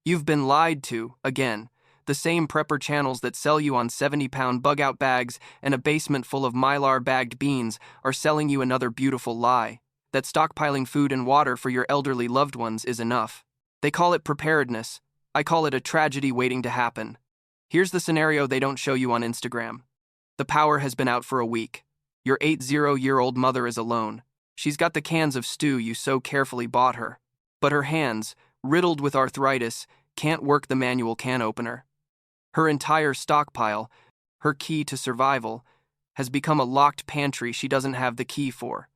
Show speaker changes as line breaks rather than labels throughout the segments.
You've been lied to, again. The same prepper channels that sell you on 70-pound bug-out bags and a basement full of Mylar-bagged beans are selling you another beautiful lie, that stockpiling food and water for your elderly loved ones is enough. They call it preparedness. I call it a tragedy waiting to happen. Here's the scenario they don't show you on Instagram. The power has been out for a week. Your 80-year-old mother is alone. She's got the cans of stew you so carefully bought her. But her hands, riddled with arthritis, can't work the manual can opener. Her entire stockpile, her key to survival, has become a locked pantry she doesn't have the key for.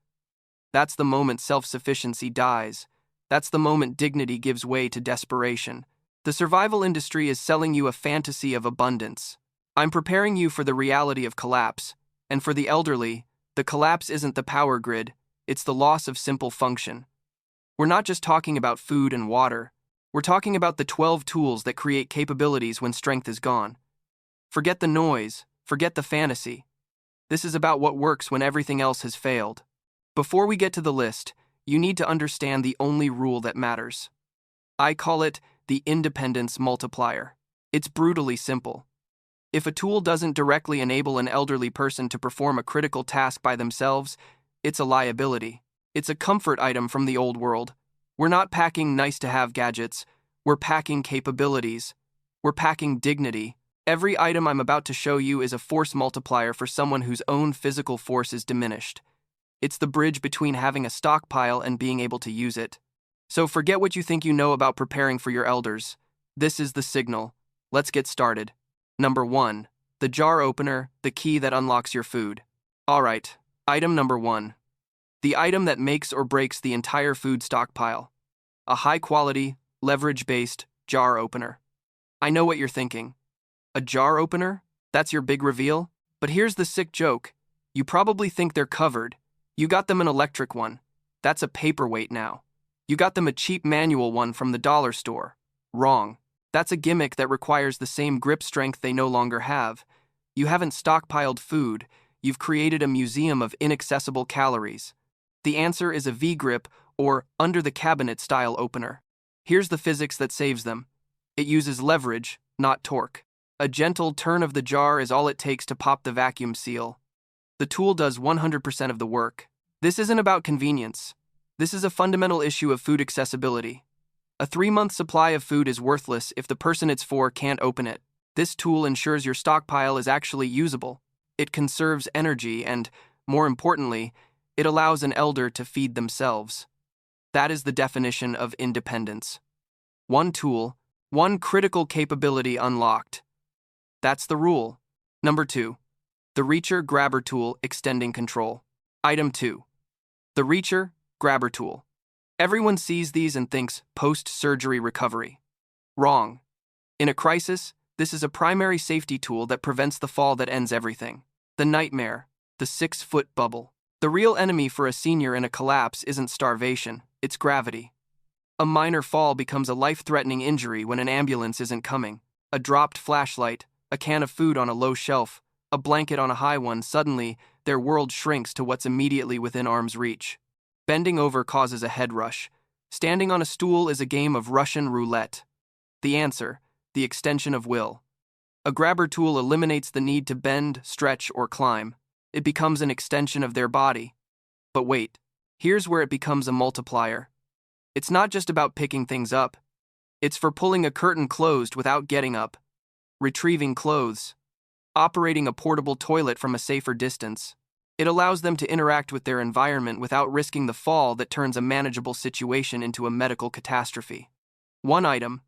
That's the moment self-sufficiency dies. That's the moment dignity gives way to desperation. The survival industry is selling you a fantasy of abundance. I'm preparing you for the reality of collapse. And for the elderly, the collapse isn't the power grid, it's the loss of simple function. We're not just talking about food and water. We're talking about the 12 tools that create capabilities when strength is gone. Forget the noise, forget the fantasy. This is about what works when everything else has failed. Before we get to the list, you need to understand the only rule that matters. I call it the independence multiplier. It's brutally simple. If a tool doesn't directly enable an elderly person to perform a critical task by themselves, it's a liability. It's a comfort item from the old world. We're not packing nice-to-have gadgets. We're packing capabilities. We're packing dignity. Every item I'm about to show you is a force multiplier for someone whose own physical force is diminished. It's the bridge between having a stockpile and being able to use it. So forget what you think you know about preparing for your elders. This is the signal. Let's get started. Number 1. The jar opener, the key that unlocks your food. Alright, item number 1. The item that makes or breaks the entire food stockpile. A high-quality, leverage-based jar opener. I know what you're thinking. A jar opener? That's your big reveal? But here's the sick joke. You probably think they're covered. You got them an electric one. That's a paperweight now. You got them a cheap manual one from the dollar store. Wrong. That's a gimmick that requires the same grip strength they no longer have. You haven't stockpiled food. You've created a museum of inaccessible calories. The answer is a V-grip or under-the-cabinet style opener. Here's the physics that saves them. It uses leverage, not torque. A gentle turn of the jar is all it takes to pop the vacuum seal. The tool does 100% of the work. This isn't about convenience. This is a fundamental issue of food accessibility. A 3-month supply of food is worthless if the person it's for can't open it. This tool ensures your stockpile is actually usable. It conserves energy and, more importantly, it allows an elder to feed themselves. That is the definition of independence. One tool, one critical capability unlocked. That's the rule. Number 2. The Reacher Grabber Tool Extending Control. Item 2. The Reacher Grabber Tool. Everyone sees these and thinks post-surgery recovery. Wrong. In a crisis, this is a primary safety tool that prevents the fall that ends everything. The nightmare, the 6-foot bubble. The real enemy for a senior in a collapse isn't starvation, it's gravity. A minor fall becomes a life-threatening injury when an ambulance isn't coming. A dropped flashlight, a can of food on a low shelf, a blanket on a high one, suddenly, their world shrinks to what's immediately within arm's reach. Bending over causes a head rush. Standing on a stool is a game of Russian roulette. The answer, the extension of will. A grabber tool eliminates the need to bend, stretch, or climb. It becomes an extension of their body. But wait, here's where it becomes a multiplier. It's not just about picking things up. It's for pulling a curtain closed without getting up, retrieving clothes, operating a portable toilet from a safer distance. It allows them to interact with their environment without risking the fall that turns a manageable situation into a medical catastrophe. One item,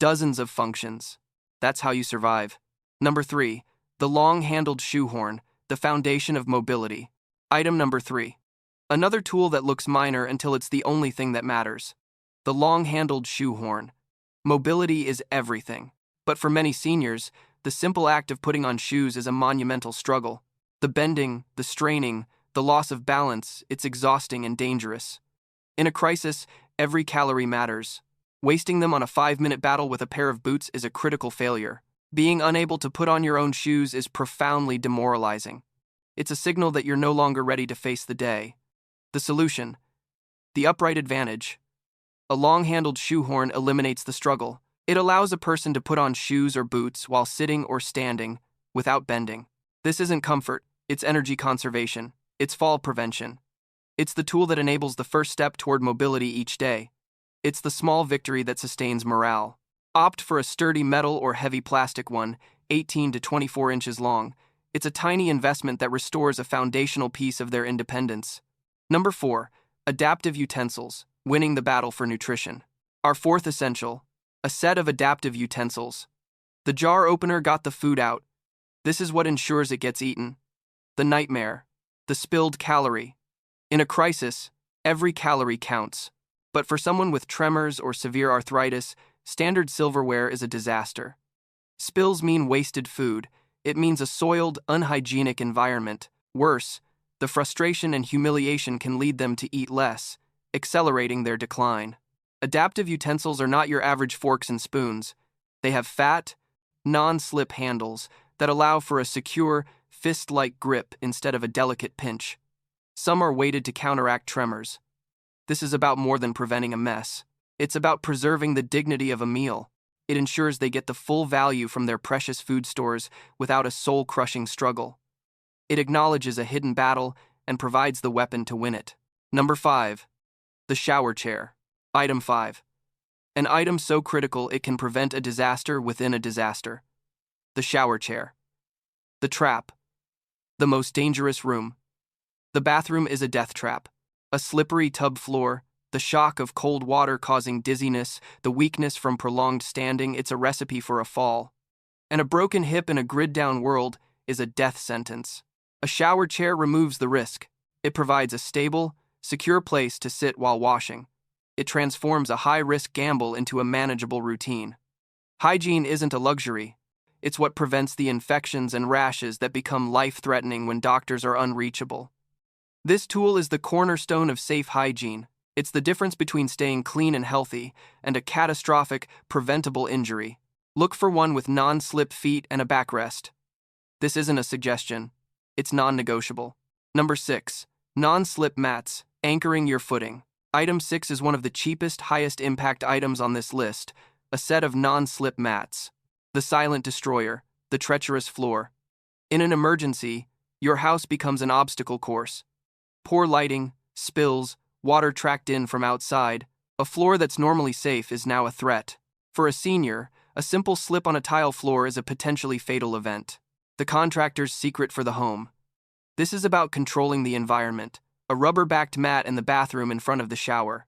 dozens of functions. That's how you survive. Number 3, the long-handled shoehorn, the foundation of mobility. Item number 3. Another tool that looks minor until it's the only thing that matters. The long-handled shoehorn. Mobility is everything. But for many seniors, the simple act of putting on shoes is a monumental struggle. The bending, the straining, the loss of balance, it's exhausting and dangerous. In a crisis, every calorie matters. Wasting them on a 5-minute battle with a pair of boots is a critical failure. Being unable to put on your own shoes is profoundly demoralizing. It's a signal that you're no longer ready to face the day. The solution. The upright advantage. A long-handled shoehorn eliminates the struggle. It allows a person to put on shoes or boots while sitting or standing without bending. This isn't comfort, it's energy conservation, it's fall prevention. It's the tool that enables the first step toward mobility each day. It's the small victory that sustains morale. Opt for a sturdy metal or heavy plastic one, 18 to 24 inches long. It's a tiny investment that restores a foundational piece of their independence. Number 4. Adaptive utensils, winning the battle for nutrition. Our fourth essential, a set of adaptive utensils. The jar opener got the food out. This is what ensures it gets eaten. The nightmare, the spilled calorie. In a crisis, every calorie counts. But for someone with tremors or severe arthritis, standard silverware is a disaster. Spills mean wasted food. It means a soiled, unhygienic environment. Worse, the frustration and humiliation can lead them to eat less, accelerating their decline. Adaptive utensils are not your average forks and spoons. They have fat, non-slip handles that allow for a secure, fist-like grip instead of a delicate pinch. Some are weighted to counteract tremors. This is about more than preventing a mess. It's about preserving the dignity of a meal. It ensures they get the full value from their precious food stores without a soul-crushing struggle. It acknowledges a hidden battle and provides the weapon to win it. Number 5. The shower chair. Item 5. An item so critical it can prevent a disaster within a disaster. The shower chair. The trap. The most dangerous room. The bathroom is a death trap. A slippery tub floor, the shock of cold water causing dizziness, the weakness from prolonged standing, it's a recipe for a fall. And a broken hip in a grid-down world is a death sentence. A shower chair removes the risk. It provides a stable, secure place to sit while washing. It transforms a high-risk gamble into a manageable routine. Hygiene isn't a luxury. It's what prevents the infections and rashes that become life-threatening when doctors are unreachable. This tool is the cornerstone of safe hygiene. It's the difference between staying clean and healthy and a catastrophic, preventable injury. Look for one with non-slip feet and a backrest. This isn't a suggestion. It's non-negotiable. Number 6. Non-slip mats, anchoring your footing. Item 6 is one of the cheapest, highest-impact items on this list, a set of non-slip mats. The silent destroyer, the treacherous floor. In an emergency, your house becomes an obstacle course. Poor lighting, spills, water tracked in from outside, a floor that's normally safe is now a threat. For a senior, a simple slip on a tile floor is a potentially fatal event. The contractor's secret for the home. This is about controlling the environment. A rubber-backed mat in the bathroom in front of the shower.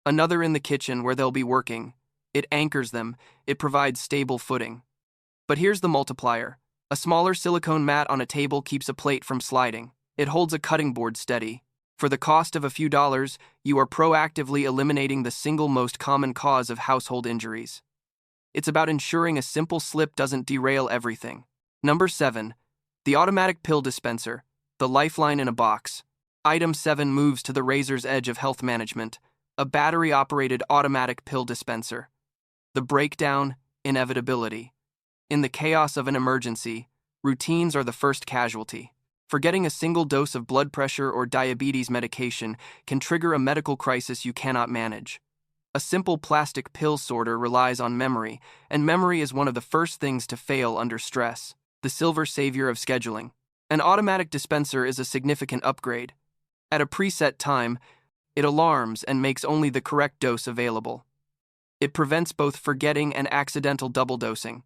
Another in the kitchen where they'll be working. It anchors them. It provides stable footing. But here's the multiplier. A smaller silicone mat on a table keeps a plate from sliding. It holds a cutting board steady. For the cost of a few dollars, you are proactively eliminating the single most common cause of household injuries. It's about ensuring a simple slip doesn't derail everything. Number 7. The automatic pill dispenser, the lifeline in a box. Item 7 moves to the razor's edge of health management, a battery-operated automatic pill dispenser. The breakdown, inevitability. In the chaos of an emergency, routines are the first casualty. Forgetting a single dose of blood pressure or diabetes medication can trigger a medical crisis you cannot manage. A simple plastic pill sorter relies on memory, and memory is one of the first things to fail under stress. The silver savior of scheduling. An automatic dispenser is a significant upgrade. At a preset time, it alarms and makes only the correct dose available. It prevents both forgetting and accidental double dosing.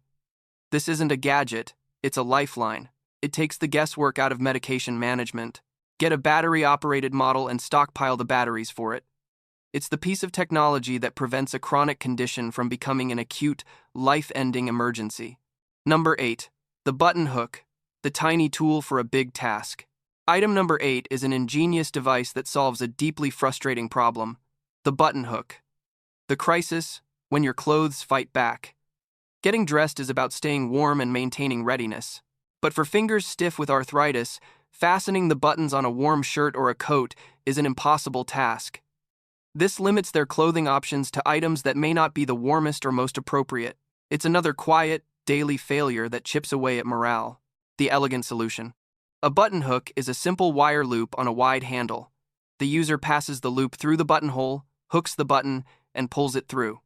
This isn't a gadget, it's a lifeline. It takes the guesswork out of medication management. Get a battery-operated model and stockpile the batteries for it. It's the piece of technology that prevents a chronic condition from becoming an acute, life-ending emergency. Number 8. The button hook, the tiny tool for a big task. Item number 8 is an ingenious device that solves a deeply frustrating problem. The button hook. The crisis, when your clothes fight back. Getting dressed is about staying warm and maintaining readiness. But for fingers stiff with arthritis, fastening the buttons on a warm shirt or a coat is an impossible task. This limits their clothing options to items that may not be the warmest or most appropriate. It's another quiet, daily failure that chips away at morale. The elegant solution. A button hook is a simple wire loop on a wide handle. The user passes the loop through the buttonhole, hooks the button, and pulls it through.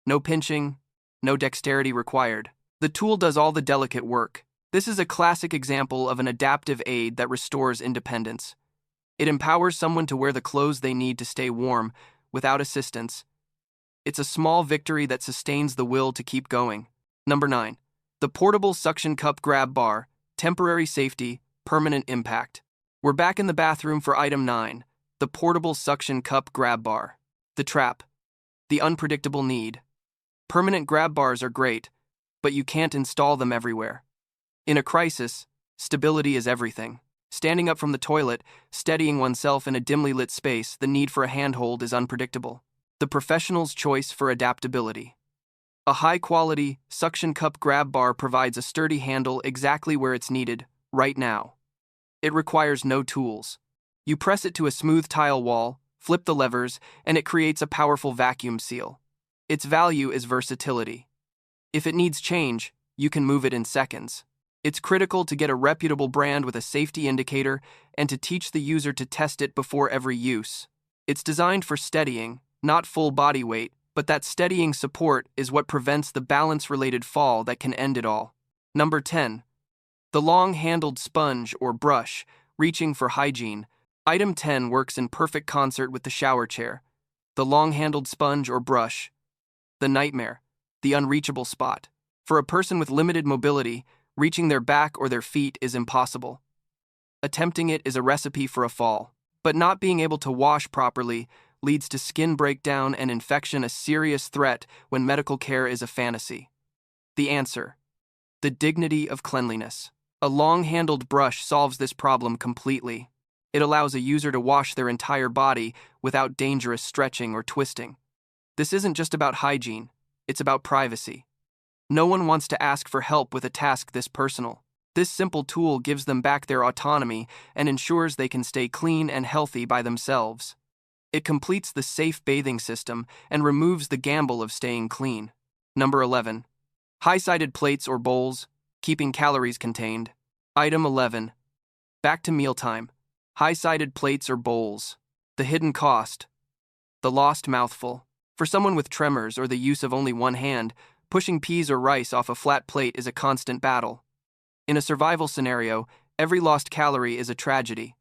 No pinching, no dexterity required. The tool does all the delicate work. This is a classic example of an adaptive aid that restores independence. It empowers someone to wear the clothes they need to stay warm without assistance. It's a small victory that sustains the will to keep going. Number 9. The portable suction cup grab bar, temporary safety, permanent impact. We're back in the bathroom for item 9, the portable suction cup grab bar. The trap. The unpredictable need. Permanent grab bars are great, but you can't install them everywhere. In a crisis, stability is everything. Standing up from the toilet, steadying oneself in a dimly lit space, the need for a handhold is unpredictable. The professional's choice for adaptability. A high-quality, suction cup grab bar provides a sturdy handle exactly where it's needed, right now. It requires no tools. You press it to a smooth tile wall, flip the levers, and it creates a powerful vacuum seal. Its value is versatility. If it needs change, you can move it in seconds. It's critical to get a reputable brand with a safety indicator and to teach the user to test it before every use. It's designed for steadying, not full body weight, but that steadying support is what prevents the balance-related fall that can end it all. Number 10. The long-handled sponge or brush, reaching for hygiene. Item 10 works in perfect concert with the shower chair. The long-handled sponge or brush. The nightmare. The unreachable spot. For a person with limited mobility, reaching their back or their feet is impossible. Attempting it is a recipe for a fall. But not being able to wash properly leads to skin breakdown and infection, a serious threat when medical care is a fantasy. The answer. The dignity of cleanliness. A long-handled brush solves this problem completely. It allows a user to wash their entire body without dangerous stretching or twisting. This isn't just about hygiene, it's about privacy. No one wants to ask for help with a task this personal. This simple tool gives them back their autonomy and ensures they can stay clean and healthy by themselves. It completes the safe bathing system and removes the gamble of staying clean. Number 11. High-sided plates or bowls, keeping calories contained. Item 11. Back to mealtime. High-sided plates or bowls. The hidden cost. The lost mouthful. For someone with tremors or the use of only one hand, pushing peas or rice off a flat plate is a constant battle. In a survival scenario, every lost calorie is a tragedy.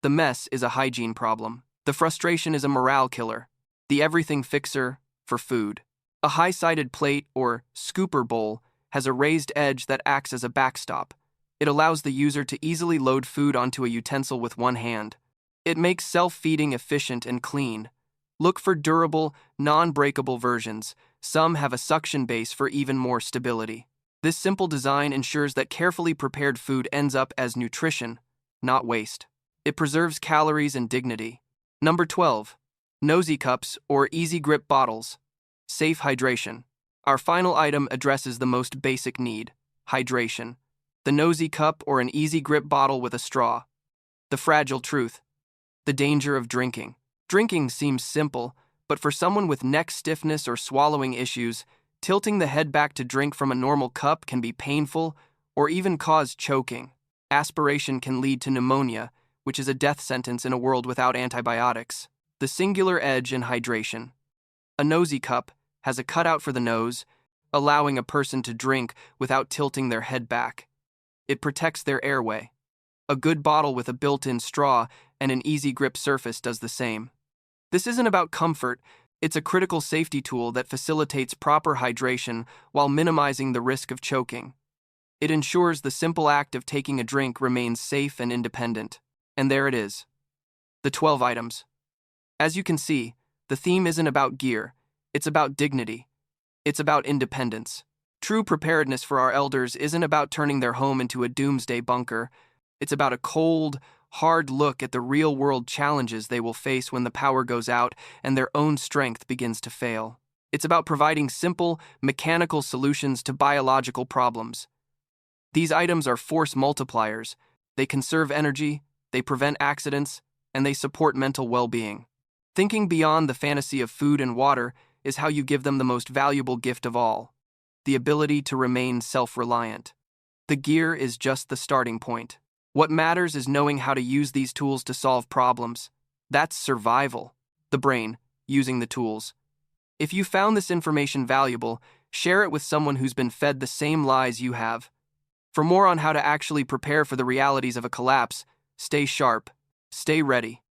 The mess is a hygiene problem. The frustration is a morale killer. The everything fixer for food. A high-sided plate or scooper bowl has a raised edge that acts as a backstop. It allows the user to easily load food onto a utensil with one hand. It makes self-feeding efficient and clean. Look for durable, non-breakable versions. Some have a suction base for even more stability. This simple design ensures that carefully prepared food ends up as nutrition, not waste. It preserves calories and dignity. Number 12. Nosy cups or easy grip bottles. Safe hydration. Our final item addresses the most basic need, hydration. The Nosy cup or an easy grip bottle with a straw. The fragile truth. The danger of drinking. Drinking seems simple, but for someone with neck stiffness or swallowing issues, tilting the head back to drink from a normal cup can be painful or even cause choking. Aspiration can lead to pneumonia, which is a death sentence in a world without antibiotics. The singular edge in hydration. A Nosy cup has a cutout for the nose, allowing a person to drink without tilting their head back. It protects their airway. A good bottle with a built-in straw and an easy grip surface does the same. This isn't about comfort, it's a critical safety tool that facilitates proper hydration while minimizing the risk of choking. It ensures the simple act of taking a drink remains safe and independent. And there it is. The 12 items. As you can see, the theme isn't about gear, it's about dignity. It's about independence. True preparedness for our elders isn't about turning their home into a doomsday bunker. It's about a cold, hard look at the real-world challenges they will face when the power goes out and their own strength begins to fail. It's about providing simple, mechanical solutions to biological problems. These items are force multipliers. They conserve energy, they prevent accidents, and they support mental well-being. Thinking beyond the fantasy of food and water is how you give them the most valuable gift of all, the ability to remain self-reliant. The gear is just the starting point. What matters is knowing how to use these tools to solve problems. That's survival. The brain, using the tools. If you found this information valuable, share it with someone who's been fed the same lies you have. For more on how to actually prepare for the realities of a collapse, stay sharp, stay ready.